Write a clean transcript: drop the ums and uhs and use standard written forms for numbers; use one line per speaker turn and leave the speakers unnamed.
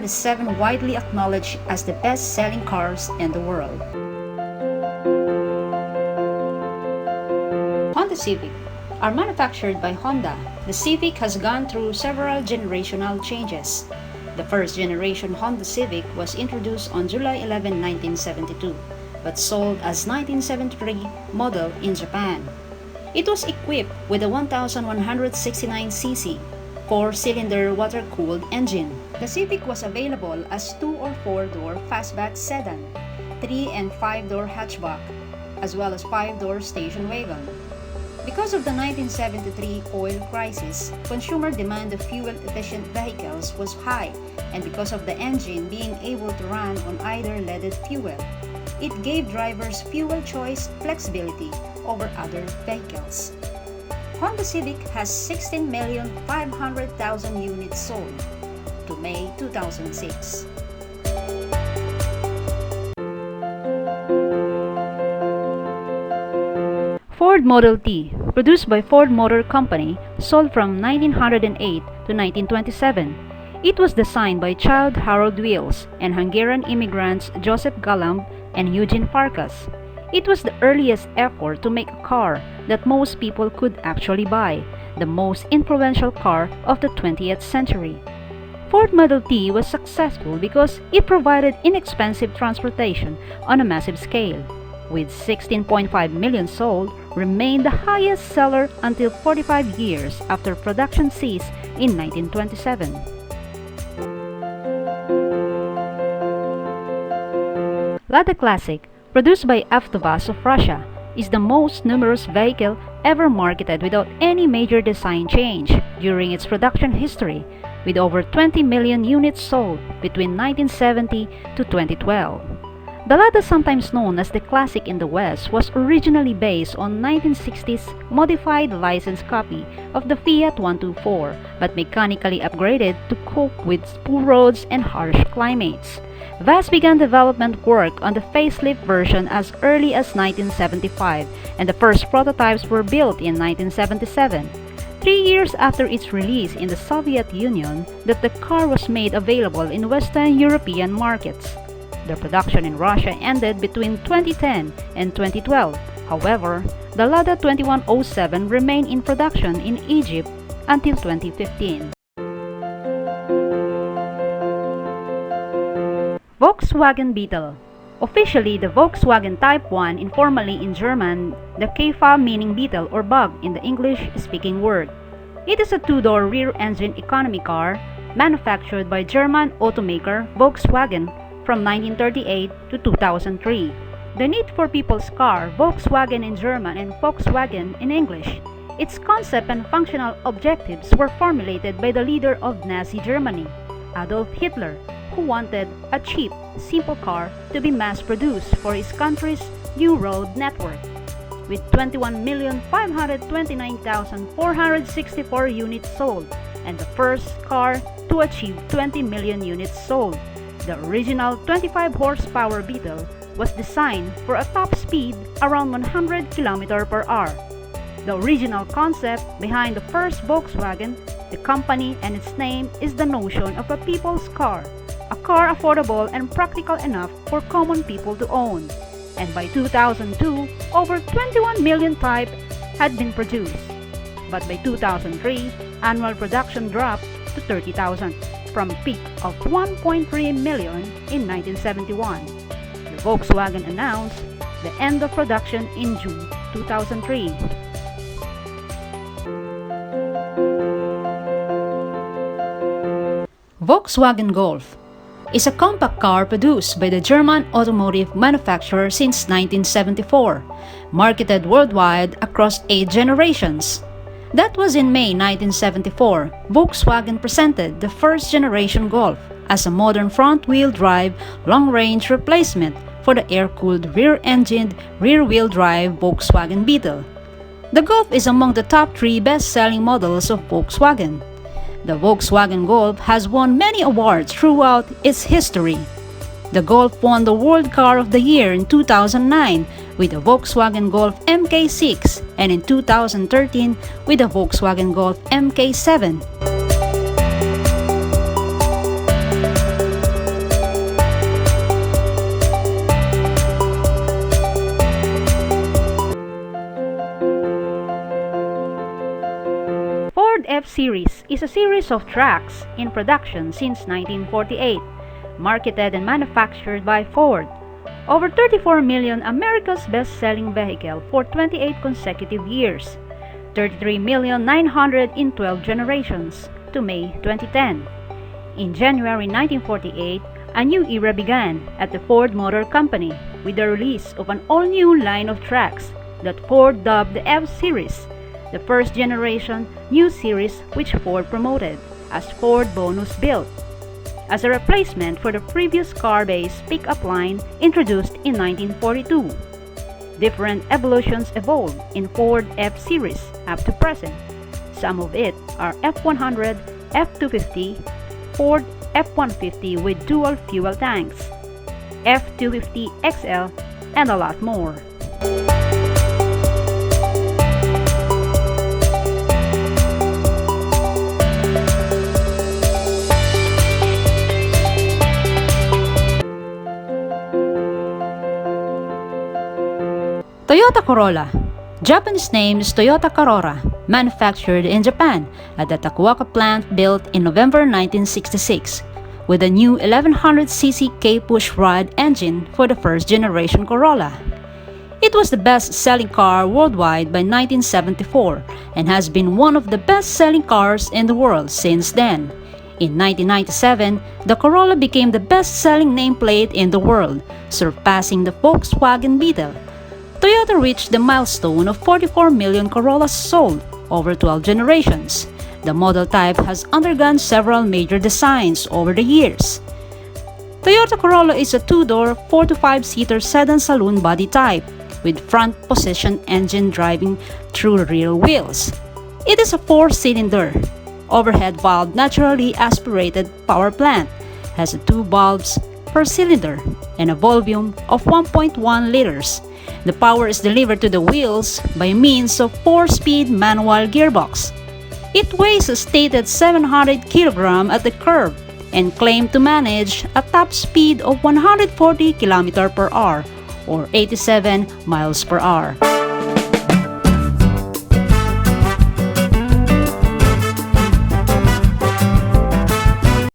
the 7 widely acknowledged as the best-selling cars in the world. Honda Civic are manufactured by Honda. The Civic has gone through several generational changes. The first generation Honda Civic was introduced on July 11, 1972, but sold as 1973 model in Japan. It was equipped with a 1,169cc 4-cylinder water-cooled engine. The Civic was available as 2 or 4-door fastback sedan, 3 and 5-door hatchback, as well as 5-door station wagon. Because of the 1973 oil crisis, consumer demand of fuel-efficient vehicles was high, and because of the engine being able to run on either leaded fuel, it gave drivers fuel choice flexibility over other vehicles. Honda Civic has 16,500,000 units sold to May 2006. Ford Model T, produced by Ford Motor Company, sold from 1908 to 1927. It was designed by child Harold Wills and Hungarian immigrants Joseph Galamb and Eugene Farkas. It was the earliest effort to make a car that most people could actually buy, the most influential car of the 20th century. Ford Model T was successful because it provided inexpensive transportation on a massive scale. With 16.5 million sold, remained the highest seller until 45 years after production ceased in 1927. ladaclassic, produced by Avtovaz of Russia, is the most numerous vehicle ever marketed without any major design change during its production history, with over 20 million units sold between 1970 to 2012. The Lada, sometimes known as the Classic in the West, was originally based on 1960s modified license copy of the Fiat 124, but mechanically upgraded to cope with poor roads and harsh climates. Vaz began development work on the facelift version as early as 1975, and the first prototypes were built in 1977. 3 years after its release in the Soviet Union, the car was made available in Western European markets. The production in Russia ended between 2010 and 2012. However, the Lada 2107 remained in production in Egypt until 2015. Volkswagen Beetle. Officially the Volkswagen Type 1, informally in German the Käfer, meaning beetle or bug in the English-speaking world. It is a 2-door rear-engine economy car manufactured by German automaker Volkswagen from 1938 to 2003. The need for people's car, Volkswagen in German and Volkswagen in English. Its concept and functional objectives were formulated by the leader of Nazi Germany, Adolf Hitler, who wanted a cheap, simple car to be mass-produced for his country's new road network. With 21,529,464 units sold, and the first car to achieve 20 million units sold, the original 25-horsepower Beetle was designed for a top speed around 100 km per hour. The original concept behind the first Volkswagen, the company, and its name is the notion of a people's car, a car affordable and practical enough for common people to own. And by 2002, over 21 million types had been produced. But by 2003, annual production dropped to 30,000. From a peak of 1.3 million in 1971. The Volkswagen announced the end of production in June 2003. Volkswagen Golf is a compact car produced by the German automotive manufacturer since 1974, marketed worldwide across 8 generations. That was in May 1974, Volkswagen presented the first-generation Golf as a modern front-wheel drive, long-range replacement for the air-cooled rear-engined, rear-wheel drive Volkswagen Beetle. The Golf is among the top 3 best-selling models of Volkswagen. The Volkswagen Golf has won many awards throughout its history. The Golf won the World Car of the Year in 2009 with the Volkswagen Golf MK6 and in 2013 with the Volkswagen Golf MK7. F-Series is a series of trucks in production since 1948, marketed and manufactured by Ford. Over 34 million America's best-selling vehicle for 28 consecutive years, 33,900,000 in 12 generations, to May 2010. In January 1948, a new era began at the Ford Motor Company with the release of an all-new line of trucks that Ford dubbed the F-Series, the first generation new series which Ford promoted as Ford Bonus Built, as a replacement for the previous car-based pickup line introduced in 1942. Different evolutions evolved in Ford F-Series up to present. Some of it are F100, F250, Ford F150 with dual fuel tanks, F250 XL, and a lot more. Toyota Corolla. Japanese name is Toyota Corolla, manufactured in Japan at the Takuoka plant built in November 1966, with a new 1100cc K-push rod engine for the first generation Corolla. It was the best-selling car worldwide by 1974 and has been one of the best-selling cars in the world since then. In 1997, the Corolla became the best-selling nameplate in the world, surpassing the Volkswagen Beetle. Toyota reached the milestone of 44 million Corollas sold over 12 generations. The model type has undergone several major designs over the years. Toyota Corolla is a two-door, 4 to 5-seater sedan saloon body type with front position engine driving through rear wheels. It is a 4-cylinder, overhead valve naturally aspirated power plant, has 2 valves per cylinder, and a volume of 1.1 liters. The power is delivered to the wheels by means of 4-speed manual gearbox. It weighs a stated 700 kg at the curb and claimed to manage a top speed of 140 km per hour or 87 miles per hour.